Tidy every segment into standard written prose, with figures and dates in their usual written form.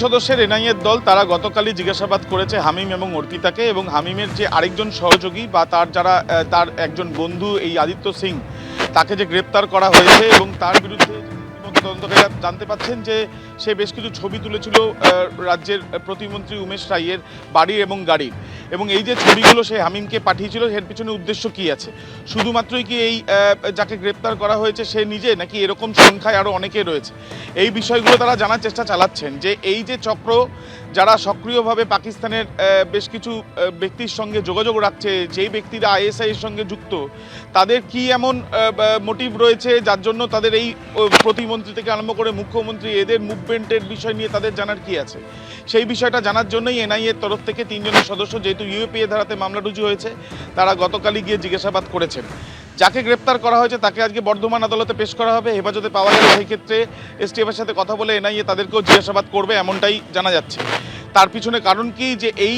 সদস্যের এনআইএর দল তারা গতকালই জিজ্ঞাসাবাদ করেছে হামিম এবং অর্পিতাকে, এবং হামিমের যে আরেকজন সহযোগী বা তার একজন বন্ধু এই আদিত্য সিং, তাকে যে গ্রেপ্তার করা হয়েছে এবং তার বিরুদ্ধে তদন্তকারীরা জানতে পাচ্ছেন যে সে বেশ কিছু ছবি তুলেছিল রাজ্যের প্রতিমন্ত্রী উমেশ রায়ের বাড়ির এবং গাড়ির, এবং এই যে ছবিগুলো সে হামিমকে পাঠিয়েছিল এর পিছনে উদ্দেশ্য কি আছে? শুধুমাত্রই কি এই যাকে গ্রেপ্তার করা হয়েছে সে নিজে, নাকি এরকম সংখ্যায় আরও অনেকে রয়েছে? এই বিষয়গুলো তারা জানার চেষ্টা চালাচ্ছেন যে এই যে চক্র যারা সক্রিয়ভাবে পাকিস্তানের বেশ কিছু ব্যক্তির সঙ্গে যোগাযোগ রাখছে, যেই ব্যক্তিরা আইএসআই এর সঙ্গে যুক্ত, তাদের কি এমন মোটিভ রয়েছে যার জন্য তাদের এই প্রতিমন্ত্রী থেকে আরম্ভ করে মুখ্যমন্ত্রী এদের মুভমেন্টের বিষয় নিয়ে তাদের জানার কি আছে? সেই বিষয়টা জানার জন্যই এনআইএর তরফ থেকে 3 জনের সদস্য, যেহেতু ইউএপিএ ধারাতে মামলা রুজু হয়েছে, তারা গতকালই গিয়ে জিজ্ঞাসাবাদ করেছেন। যাকে গ্রেপ্তার করা হয়েছে তাকে আজকে বর্ধমান আদালতে পেশ করা হবে। হেফাজতে পাওয়া গেলে সেই ক্ষেত্রে এসটিএফের সাথে কথা বলে এনআইএ তাদেরকেও জিজ্ঞাসাবাদ করবে, এমনটাই জানা যাচ্ছে। তার পিছনে কারণ কি, যে এই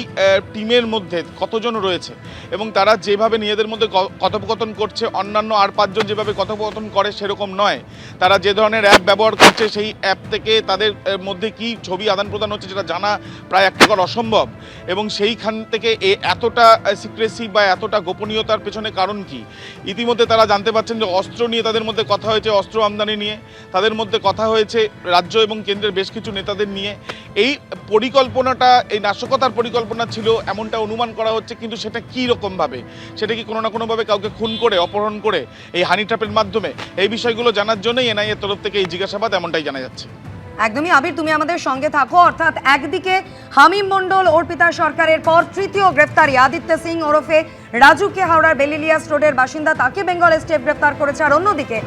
টিমের মধ্যে কতজন রয়েছে এবং তারা যেভাবে নিজেদের মধ্যে কথোপকথন করছে, অন্যান্য আর 5 জন যেভাবে কথোপকথন করে সেরকম নয়। তারা যে ধরনের অ্যাপ ব্যবহার করছে সেই অ্যাপ থেকে তাদের মধ্যে কি ছবি আদান প্রদান হচ্ছে যেটা জানা প্রায় এক প্রকার অসম্ভব, এবং সেইখান থেকে এতটা সিক্রেসি বা এতটা গোপনীয়তার পেছনে কারণ কি? ইতিমধ্যে তারা জানতে পারছেন যে অস্ত্র নিয়ে তাদের মধ্যে কথা হয়েছে, অস্ত্র আমদানি নিয়ে তাদের মধ্যে কথা হয়েছে, রাজ্য এবং কেন্দ্রের বেশ কিছু নেতাদের নিয়ে। এই পরিকল্পনাটা, এই নাশকতার পরিকল্পনা ছিল এমনটা অনুমান করা হচ্ছে, কিন্তু সেটা কী রকমভাবে, সেটা কি কোনো না কোনোভাবে কাউকে খুন করে, অপহরণ করে, এই হানি ট্র্যাপের মাধ্যমে? এই বিষয়গুলো জানার জন্যই এনআইএর তরফ থেকে এই জিজ্ঞাসাবাদ, এমনটাই জানা যাচ্ছে। একদমই আবির, তুমি আমাদের সঙ্গে থাকো। অর্থাৎ একদিকে হামিম মণ্ডল অর্পিতা সরকারের পর তৃতীয় গ্রেফতারি আদিত্য সিং ওরফে রাজুকে হাওড়ার বেলিলিয়াস রোডের বাসিন্দা, তাকে বেঙ্গল এসটিএফ গ্রেফতার করেছে। আর অন্যদিকে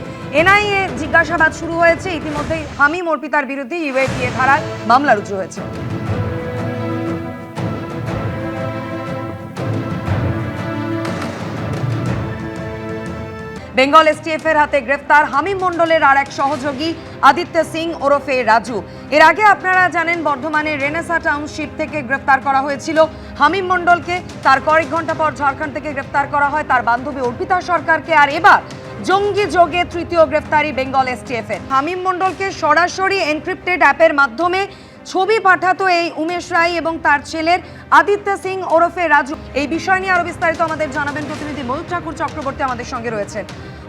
এনআইএ জিজ্ঞাসাবাদ শুরু হয়েছে। ইতিমধ্যেই হামিম অর্পিতার বিরুদ্ধে ইউএপিএ ধারায় মামলা রুজু হয়েছে। বেঙ্গল এসটিএফ এর হাতে গ্রেফতার হামিম মণ্ডলের আর এক সহযোগী আদিত্য সিং ওরফে রাজু। এর আগে আপনারা জানেন বর্ধমানের রেনেসা টাউনশিপ থেকে গ্রেফতার করা হয়েছিল হামিম মণ্ডলকে। তার কয়েক ঘন্টা পর ঝাড়খণ্ড থেকে গ্রেফতার করা হয় তার বান্ধবী অর্পিতা সরকারকে। আর এবার জঙ্গি যোগে তৃতীয় গ্রেফতারি বেঙ্গল এসটিএফ এর। হামিম মণ্ডলকে সরাসরি এনক্রিপ্টেড অ্যাপের মাধ্যমে ছবি পাঠাতো এই উমেশ রায় এবং তার ছেলের আদিত্য সিং ওরফে রাজু। এই বিষয় নিয়ে আরো বিস্তারিত আমাদের জানাবেন প্রতিনিধি ময়ূক ঠাকুর চক্রবর্তী আমাদের সঙ্গে রয়েছেন।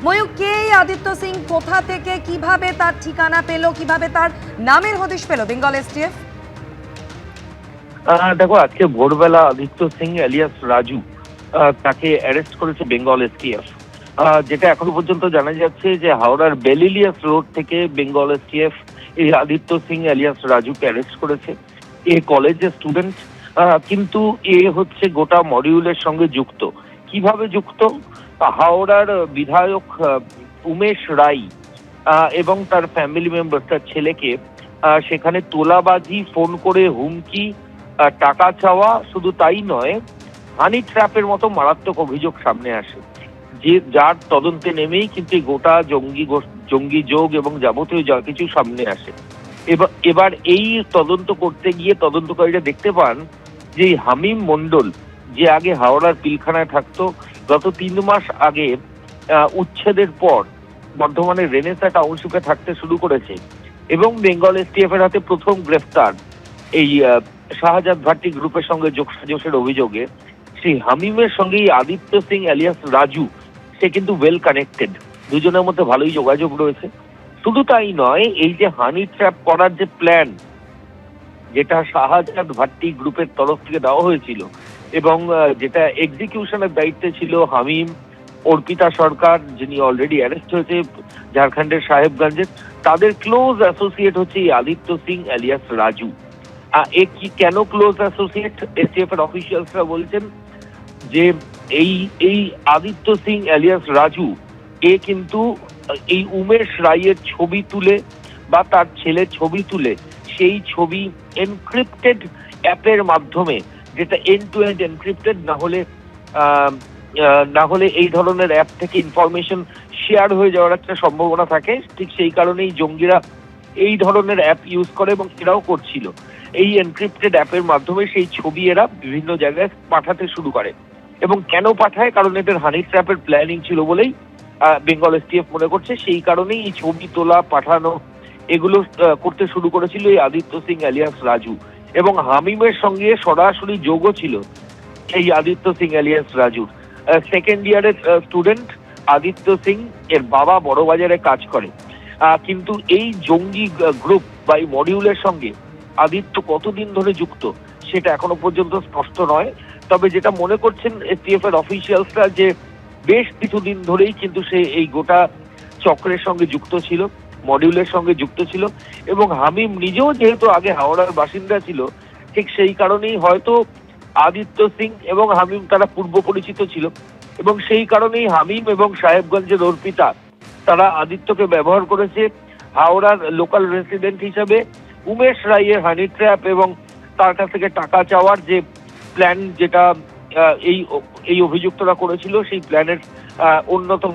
ময়ূক, কে এই আদিত্য সিং, কোথা থেকে, কিভাবে তার ঠিকানা পেল, কিভাবে তার নামের হদিশ পেল বেঙ্গল এসটিএফ? দেখো, আজকে ভোরবেলা আদিত্য সিং এলিয়াস রাজু তাকে অ্যারেস্ট করেছে বেঙ্গল এসটিএফ। যেটা এখনো পর্যন্ত জানা যাচ্ছে যে হাওড়ার বেলিলিয়াস রোড থেকে বেঙ্গল এসটিএফ এই আদিত্য সিং এলিয়াস রাজুকে অ্যারেস্ট করেছে। এ কলেজের স্টুডেন্ট, কিন্তু এ হচ্ছে গোটা মডিউলের সঙ্গে যুক্ত। কিভাবে যুক্ত? হাওড়ার বিধায়ক উমেশ রায় এবং তার ফ্যামিলি মেম্বার, তার ছেলেকে সেখানে তোলাবাজি, ফোন করে হুমকি, টাকা চাওয়া, শুধু তাই নয়, হানি ট্র্যাপের মতো মারাত্মক অভিযোগ সামনে আসে, যার তদন্তে নেমেই কিন্তু গোটা জঙ্গি যোগ এবং যাবতীয় যা কিছু সামনে আসে। এবার এই তদন্ত করতে গিয়ে তদন্তকারীরা দেখতে পান যে হামিম মণ্ডল, যে আগে হাওড়ার পিলখানায় থাকতো, গত 3 মাস আগে উচ্ছেদের পর বর্ধমানের রেনেসা টাউনশিপে থাকতে শুরু করেছে, এবং বেঙ্গল এসটিএফ এর হাতে প্রথম গ্রেফতার এই শাহজাদ ভাট্টি গ্রুপের সঙ্গে যোগসাজশের অভিযোগে সেই হামিমের সঙ্গে আদিত্য সিং এলিয়াস রাজু, সে কিন্তু ওয়েল কানেক্টেড, দুজনের মধ্যে ভালোই যোগাযোগ রয়েছে। শুধু তাই নয়, এই যে হানি ট্র্যাপ করার যে প্ল্যান, যেটা শাহজাদ ভাট্টি গ্রুপের তরফ থেকে দেওয়া হয়েছিল এবং যেটা এক্সিকিউশনের দায়িত্বে ছিল হামিম, অর্পিতা সরকার, যিনি অলরেডি অ্যারেস্ট হয়েছে ঝাড়খণ্ডের সাহেবগঞ্জে, তাদের ক্লোজ অ্যাসোসিয়েট হচ্ছে এই আদিত্য সিং এলিয়াস রাজু। এ কি কেন ক্লোজ অ্যাসোসিয়েট? এসটিএফ এর অফিসিয়ালসরা বলছেন যে এই আদিত্য সিং এলিয়াস রাজু এ কিন্তু এই উমেশ রায়ের ছবি তুলে বা তার ছেলের ছবি তুলে সেই ছবি এনক্রিপ্টেড অ্যাপের মাধ্যমে, যেটা এন্ড টু এন্ড এনক্রিপ্টেড, না হলে এই ধরনের অ্যাপ থেকে ইনফরমেশন শেয়ার হয়ে যাওয়ার একটা সম্ভাবনা থাকে। ঠিক সেই কারণেই জঙ্গিরা এই ধরনের অ্যাপ ইউজ করে এবং এরাও করছিল। এই এনক্রিপ্টেড অ্যাপের মাধ্যমে সেই ছবি এরা বিভিন্ন জায়গায় পাঠাতে শুরু করে। এবং কেন পাঠায়? কারণ এদের হানি ট্র্যাপের প্ল্যানিং ছিল বলেই বেঙ্গল এসটিএফ মনে করছে। সেই কারণেই এই ছবি তোলা, পাঠানো, এগুলো করতে শুরু করেছিল এই আদিত্য সিং এলিয়াস রাজু, এবং হামিমের সঙ্গে সরাসরি যোগও ছিল এই আদিত্য সিং এলিয়াস রাজুর। সেকেন্ড ইয়ারের স্টুডেন্ট আদিত্য সিং, এর বাবা বড়বাজারে কাজ করে। কিন্তু এই জঙ্গি গ্রুপ বা এই মডিউলের সঙ্গে আদিত্য কতদিন ধরে যুক্ত সেটা এখনো পর্যন্ত স্পষ্ট নয়। তবে যেটা মনে করছেন এসটিএফ এর অফিসিয়ালসরা, যে বেশ কিছুদিন ধরেই কিন্তু সে এই গোটা চক্রের সঙ্গে যুক্ত ছিল, মডিউলের সঙ্গে যুক্ত ছিল। এবং হামিম নিজেও যেহেতু আগে হাওড়ার বাসিন্দা ছিল, ঠিক সেই কারণেই হয়তো আদিত্য সিং এবং হামিম তারা পূর্ব পরিচিত ছিল, এবং সেই কারণেই হামিম এবং সাহেবগঞ্জের অর্পিতা তারা আদিত্যকে ব্যবহার করেছে হাওড়ার লোকাল রেসিডেন্ট হিসাবে উমেশ রায়ের হানি ট্র্যাপ এবং তার কাছ থেকে টাকা চাওয়ার যে প্ল্যান, যেটা এই অভিযুক্তরা করেছিল, সেই প্ল্যানের অন্যতম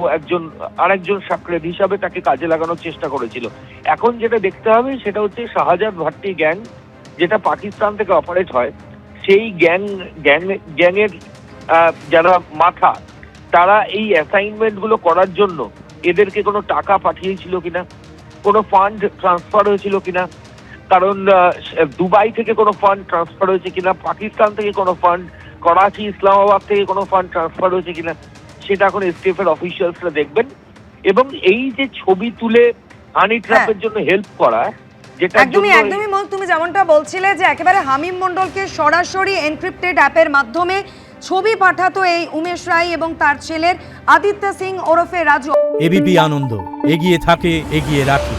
আরেকজন সাকরেদ হিসাবে তাকে কাজে লাগানোর চেষ্টা করেছিল। এখন যেটা দেখতে হবে সেটা হচ্ছে শাহজাদ ভাট্টি গ্যাং, যেটা পাকিস্তান থেকে অপারেট হয়, সেই গ্যাংয়ের যারা মাথা, তারা এই অ্যাসাইনমেন্ট গুলো করার জন্য এদেরকে কোনো টাকা পাঠিয়েছিল কিনা, কোনো ফান্ড ট্রান্সফার হয়েছিল কিনা, কারণ দুবাই থেকে কোনো ফান্ড ট্রান্সফার হয়েছে কিনা, পাকিস্তান থেকে কোনো ফান্ড, করাচি ইসলামাবাদ থেকে কোনো ফান্ড ট্রান্সফার হয়েছে কিনা, সেটা এখন এসটিএফ এর অফিসিয়ালসরা দেখবেন। এবং এই যে ছবি তুলে হানি ট্র্যাপের জন্য হেল্প করা, যেটা একদমই মৌ, তুমি যেমনটা বলছিলে যে একেবারে হামিম মণ্ডলকে সরাসরি এনক্রিপ্টেড অ্যাপের মাধ্যমে ছবি পাঠাতো এই উমেশ রায় এবং তার ছেলের আদিত্য সিং ওরফে রাজু। এবিপি আনন্দ, এগিয়ে থাকে, এগিয়ে রাখে।